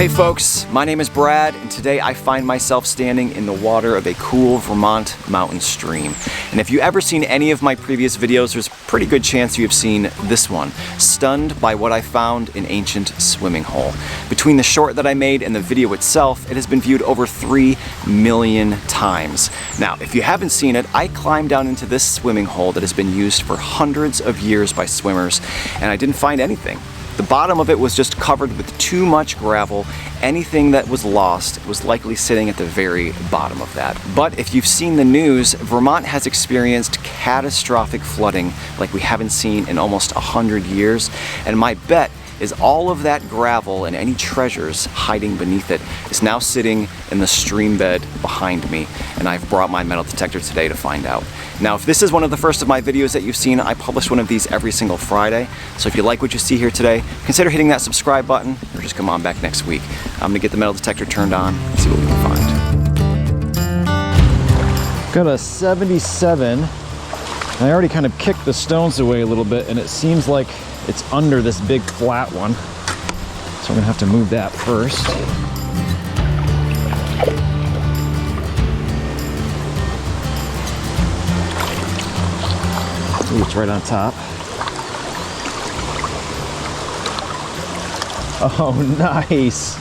Hey folks, my name is Brad, and today I find myself standing in the water of a cool Vermont mountain stream. And if you've ever seen any of my previous videos, there's a pretty good chance you have seen this one, stunned by what I found in ancient swimming hole. Between the short that I made and the video itself, it has been viewed over 3 million times. Now, if you haven't seen it, I climbed down into this swimming hole that has been used for hundreds of years by swimmers, and I didn't find anything. The bottom of it was just covered with too much gravel. Anything that was lost was likely sitting at the very bottom of that. But if you've seen the news, Vermont has experienced catastrophic flooding like we haven't seen in almost 100 years. And my bet is all of that gravel and any treasures hiding beneath it is now sitting in the stream bed behind me. And I've brought my metal detector today to find out. Now, if this is one of the first of my videos that you've seen, I publish one of these every single Friday. So if you like what you see here today, consider hitting that subscribe button or just come on back next week. I'm gonna get the metal detector turned on and see what we can find. Got a 77. I already kind of kicked the stones away a little bit, and it seems like it's under this big flat one. So I'm gonna have to move that first. Ooh, it's right on top. Oh, nice.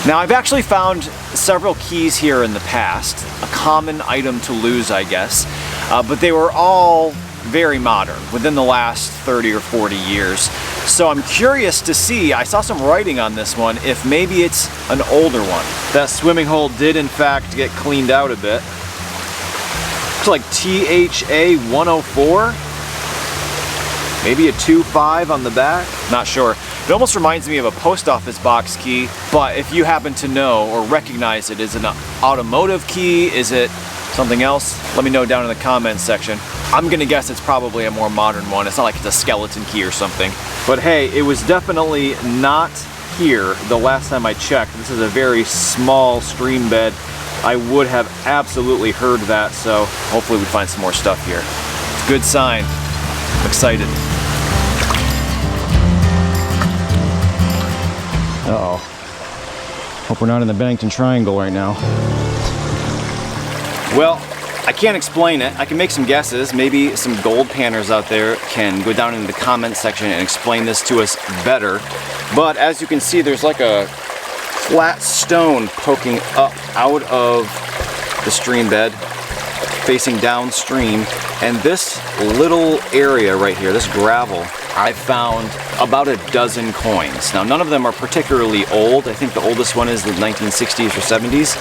Now, I've actually found several keys here in the past, a common item to lose, I guess, but they were all very modern, within the last 30 or 40 years. So I'm curious to see, I saw some writing on this one, if maybe it's an older one. That swimming hole did in fact get cleaned out a bit. It's like THA 104? Maybe a 25 on the back? Not sure. It almost reminds me of a post office box key, but if you happen to know or recognize it, is it an automotive key? Is it something else? Let me know down in the comments section. I'm gonna guess it's probably a more modern one. It's not like it's a skeleton key or something. But hey, it was definitely not here the last time I checked. This is a very small stream bed. I would have absolutely heard that, so hopefully we find some more stuff here. It's a good sign. I'm excited. Uh-oh. Hope we're not in the Bennington Triangle right now. Well, I can't explain it. I can make some guesses. Maybe some gold panners out there can go down in the comment section and explain this to us better. But as you can see, there's like a flat stone poking up out of the stream bed, facing downstream. And this little area right here, this gravel, I found about a dozen coins. Now, none of them are particularly old. I think the oldest one is the 1960s or 70s.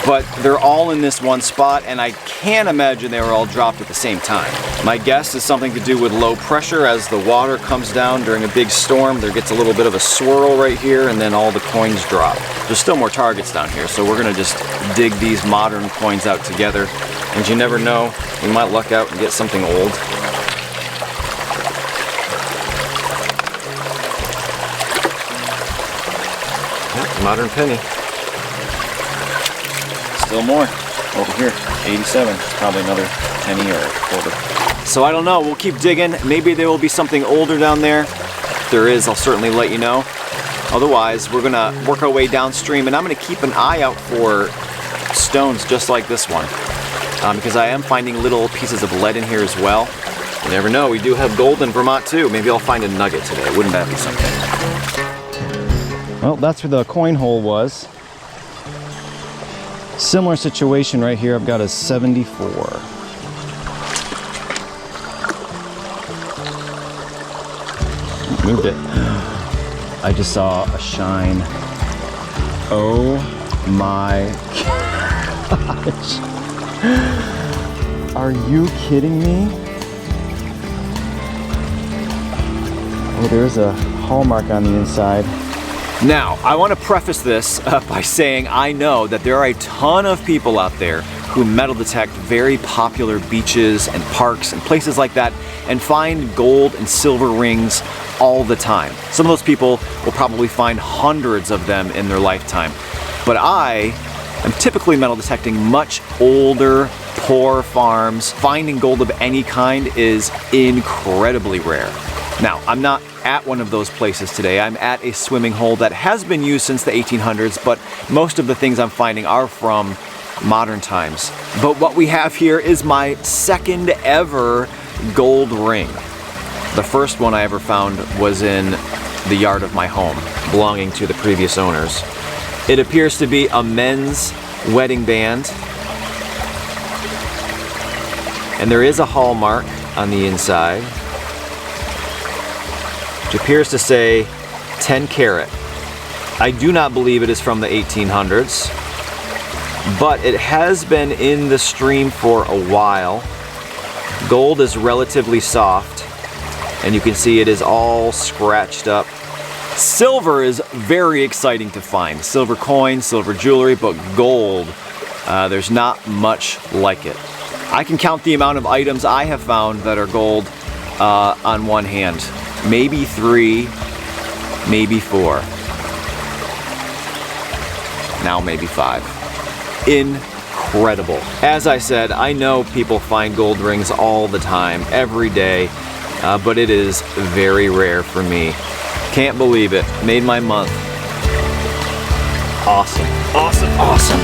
But they're all in this one spot, and I can't imagine they were all dropped at the same time. My guess is something to do with low pressure. As the water comes down during a big storm, there gets a little bit of a swirl right here, and then all the coins drop. There's still more targets down here, so we're gonna just dig these modern coins out together. And you never know, we might luck out and get something old. Yep, modern penny. Still more over here, 87, probably another penny or a quarter. So I don't know, we'll keep digging. Maybe there will be something older down there. If there is, I'll certainly let you know. Otherwise, we're gonna work our way downstream, and I'm gonna keep an eye out for stones just like this one. Because I am finding little pieces of lead in here as well. You never know, we do have gold in Vermont too. Maybe I'll find a nugget today, wouldn't that be something? Well, that's where the coin hole was. Similar situation right here. I've got a 74. Moved it. I just saw a shine. Oh my gosh. Are you kidding me? Oh, there's a hallmark on the inside. Now, I want to preface this by saying I know that there are a ton of people out there who metal detect very popular beaches and parks and places like that and find gold and silver rings all the time. Some of those people will probably find hundreds of them in their lifetime. But I am typically metal detecting much older, poor farms. Finding gold of any kind is incredibly rare. Now, I'm not at one of those places today. I'm at a swimming hole that has been used since the 1800s, but most of the things I'm finding are from modern times. But what we have here is my second ever gold ring. The first one I ever found was in the yard of my home, belonging to the previous owners. It appears to be a men's wedding band, and there is a hallmark on the inside, which appears to say 10 karat. I do not believe it is from the 1800s, but it has been in the stream for a while. Gold is relatively soft, and you can see it is all scratched up. Silver is very exciting to find. Silver coins, silver jewelry, but gold, there's not much like it. I can count the amount of items I have found that are gold on one hand. Maybe 3, maybe 4. Now maybe 5. Incredible. As I said, I know people find gold rings all the time, every day, but it is very rare for me. Can't believe it. Made my month. Awesome. Awesome. Awesome.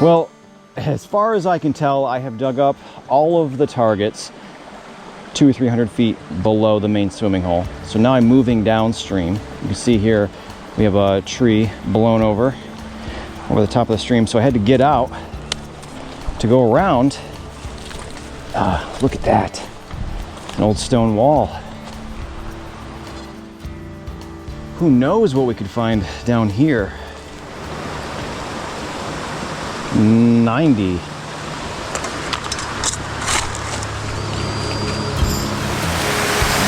Well, as far as I can tell, I have dug up all of the targets 200 or 300 feet below the main swimming hole. So now I'm moving downstream. You can see here we have a tree blown over the top of the stream. So I had to get out to go around. Look at that, an old stone wall. Who knows what we could find down here? 90.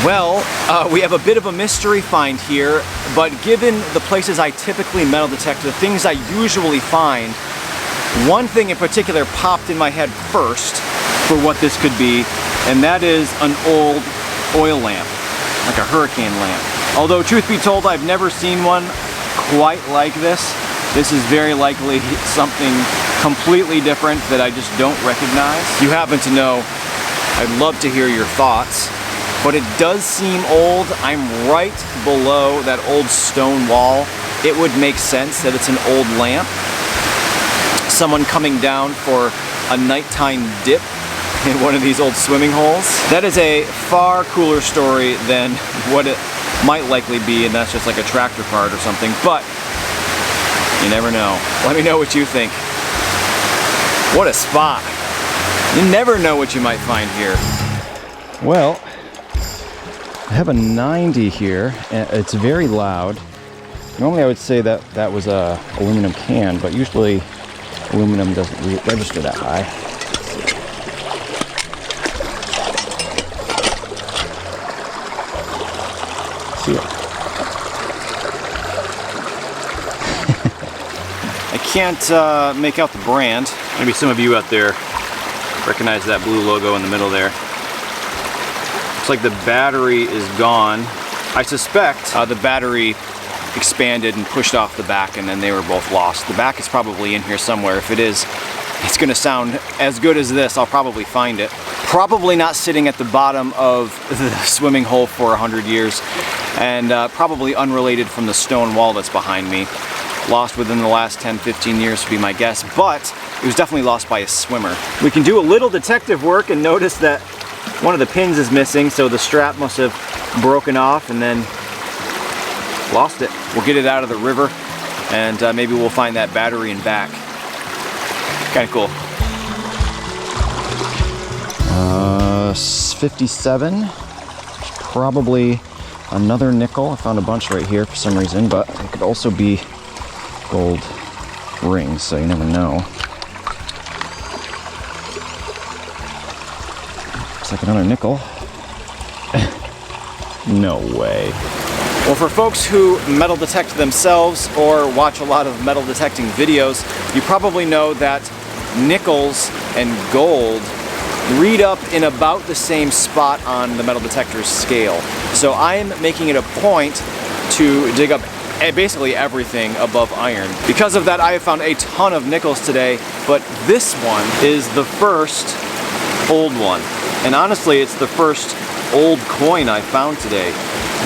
Well, we have a bit of a mystery find here, but given the places I typically metal detect, the things I usually find, one thing in particular popped in my head first for what this could be, and that is an old oil lamp, like a hurricane lamp. Although, truth be told, I've never seen one quite like this. This is very likely something completely different that I just don't recognize. If you happen to know, I'd love to hear your thoughts. But it does seem old. I'm right below that old stone wall. It would make sense that it's an old lamp. Someone coming down for a nighttime dip in one of these old swimming holes. That is a far cooler story than what it might likely be, and that's just like a tractor part or something, but you never know. Let me know what you think. What a spot. You never know what you might find here. Well, I have a 90 here, and it's very loud. Normally I would say that that was a aluminum can, but usually aluminum doesn't register that high. See it. I can't make out the brand. Maybe some of you out there recognize that blue logo in the middle there. Looks like the battery is gone. I suspect the battery expanded and pushed off the back, and then they were both lost. The back is probably in here somewhere. If it is, it's gonna sound as good as this. I'll probably find it. Probably not sitting at the bottom of the swimming hole for 100 years, and probably unrelated from the stone wall that's behind me. Lost within the last 10-15 years would be my guess, but it was definitely lost by a swimmer. We can do a little detective work and notice that one of the pins is missing, so the strap must have broken off and then lost it. We'll get it out of the river, and maybe we'll find that battery and back. Kind of cool. 57. Probably another nickel. I found a bunch right here for some reason, but it could also be gold rings, so you never know. Looks like another nickel. No way. Well, for folks who metal detect themselves or watch a lot of metal detecting videos, you probably know that nickels and gold read up in about the same spot on the metal detector's scale. So I'm making it a point to dig up basically everything above iron. Because of that, I have found a ton of nickels today, but this one is the first old one. And honestly, it's the first old coin I found today.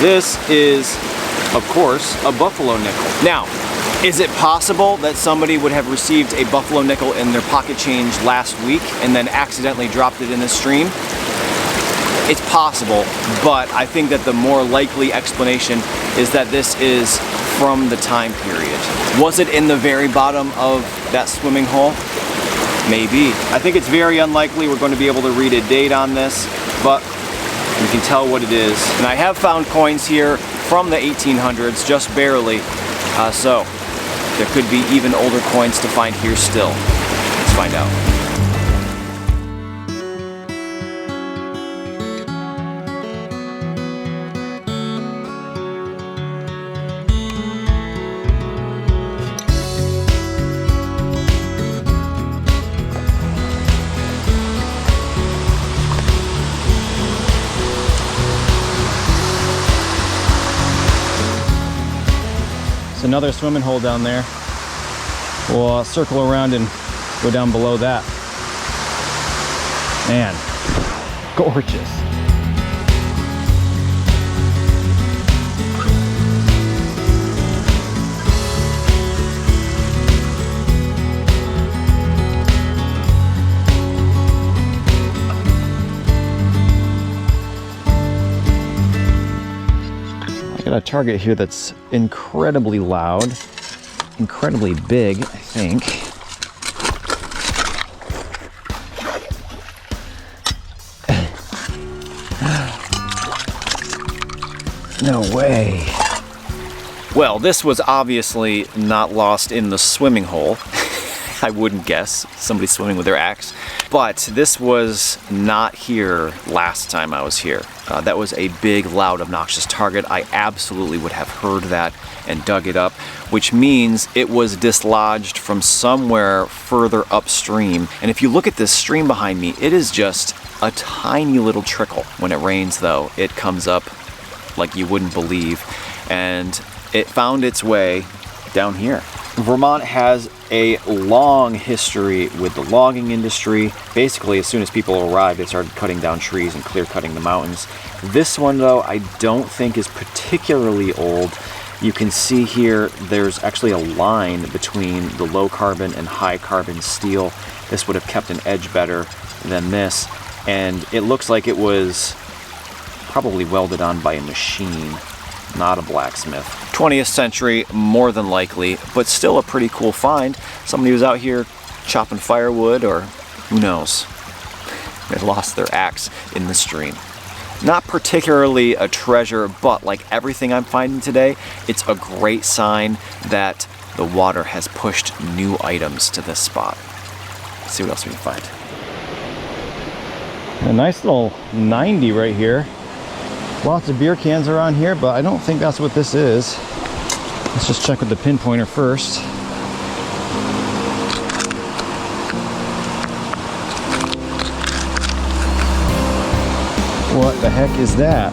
This is, of course, a buffalo nickel. Now, is it possible that somebody would have received a buffalo nickel in their pocket change last week and then accidentally dropped it in the stream? It's possible, but I think that the more likely explanation is that this is from the time period. Was it in the very bottom of that swimming hole? Maybe. I think it's very unlikely we're going to be able to read a date on this, but we can tell what it is. And I have found coins here from the 1800s, just barely, so there could be even older coins to find here still. Let's find out. It's another swimming hole down there. We'll circle around and go down below that. Man, gorgeous. Got a target here that's incredibly loud, incredibly big, I think. No way. Well, this was obviously not lost in the swimming hole. I wouldn't guess. Somebody swimming with their axe. But this was not here last time I was here. That was a big, loud, obnoxious target. I absolutely would have heard that and dug it up, which means it was dislodged from somewhere further upstream. And if you look at this stream behind me, it is just a tiny little trickle. When it rains, though, it comes up like you wouldn't believe. And it found its way down here. Vermont has a long history with the logging industry. Basically, as soon as people arrived, they started cutting down trees and clear cutting the mountains. This one, though, I don't think is particularly old. You can see here, there's actually a line between the low carbon and high carbon steel. This would have kept an edge better than this. And it looks like it was probably welded on by a machine, not a blacksmith. 20th century, more than likely, but still a pretty cool find. Somebody was out here chopping firewood, or who knows. They lost their axe in the stream. Not particularly a treasure, but like everything I'm finding today, it's a great sign that the water has pushed new items to this spot. Let's see what else we can find. A nice little 90 right here. Lots of beer cans around here, but I don't think that's what this is. Let's just check with the pinpointer first. What the heck is that?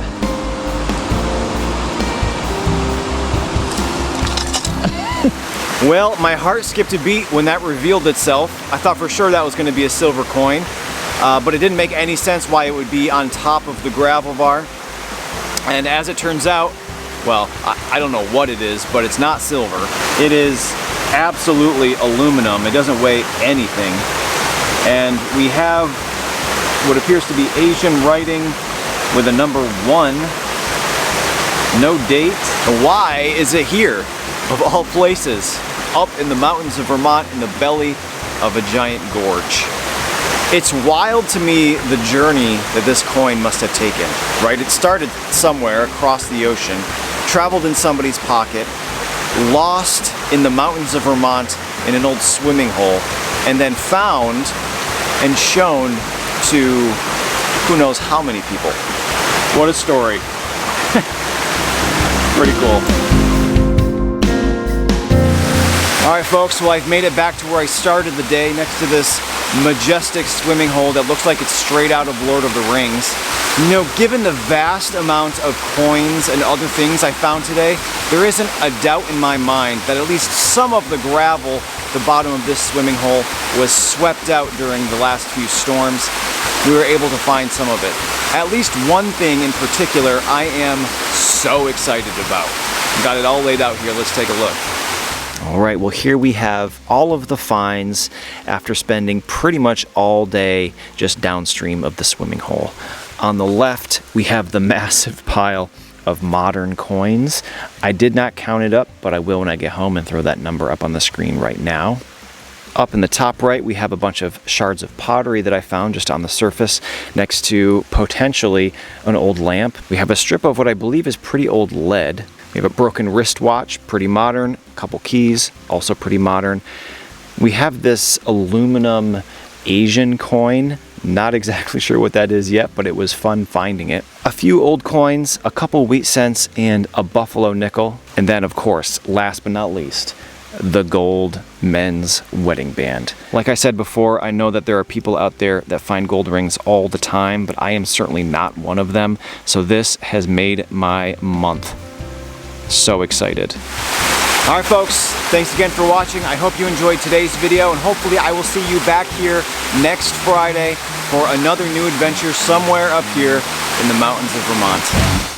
Well, my heart skipped a beat when that revealed itself. I thought for sure that was going to be a silver coin, but it didn't make any sense why it would be on top of the gravel bar. And as it turns out, well, I don't know what it is, but it's not silver. It is absolutely aluminum. It doesn't weigh anything. And we have what appears to be Asian writing with a number 1. No date. Why is it here, of all places? Up in the mountains of Vermont in the belly of a giant gorge. It's wild to me the journey that this coin must have taken, right? It started somewhere across the ocean, traveled in somebody's pocket, lost in the mountains of Vermont in an old swimming hole, and then found and shown to who knows how many people. What a story. Pretty cool. All right, folks, well, I've made it back to where I started the day, next to this majestic swimming hole that looks like it's straight out of Lord of the Rings. You know, given the vast amount of coins and other things I found today, there isn't a doubt in my mind that at least some of the gravel at the bottom of this swimming hole was swept out during the last few storms. We were able to find some of it. At least one thing in particular I am so excited about. Got it all laid out here. Let's take a look. All right, well, here we have all of the finds after spending pretty much all day just downstream of the swimming hole. On the left, we have the massive pile of modern coins. I did not count it up, but I will when I get home and throw that number up on the screen right now. Up in the top right, we have a bunch of shards of pottery that I found just on the surface next to potentially an old lamp. We have a strip of what I believe is pretty old lead. We have a broken wristwatch, pretty modern, a couple keys, also pretty modern. We have this aluminum Asian coin, not exactly sure what that is yet, but it was fun finding it. A few old coins, a couple wheat cents, and a buffalo nickel. And then, of course, last but not least, the gold men's wedding band. Like I said before, I know that there are people out there that find gold rings all the time, but I am certainly not one of them. So this has made my month. So excited. All right, folks, thanks again for watching. I hope you enjoyed today's video, and hopefully I will see you back here next Friday for another new adventure somewhere up here in the mountains of Vermont.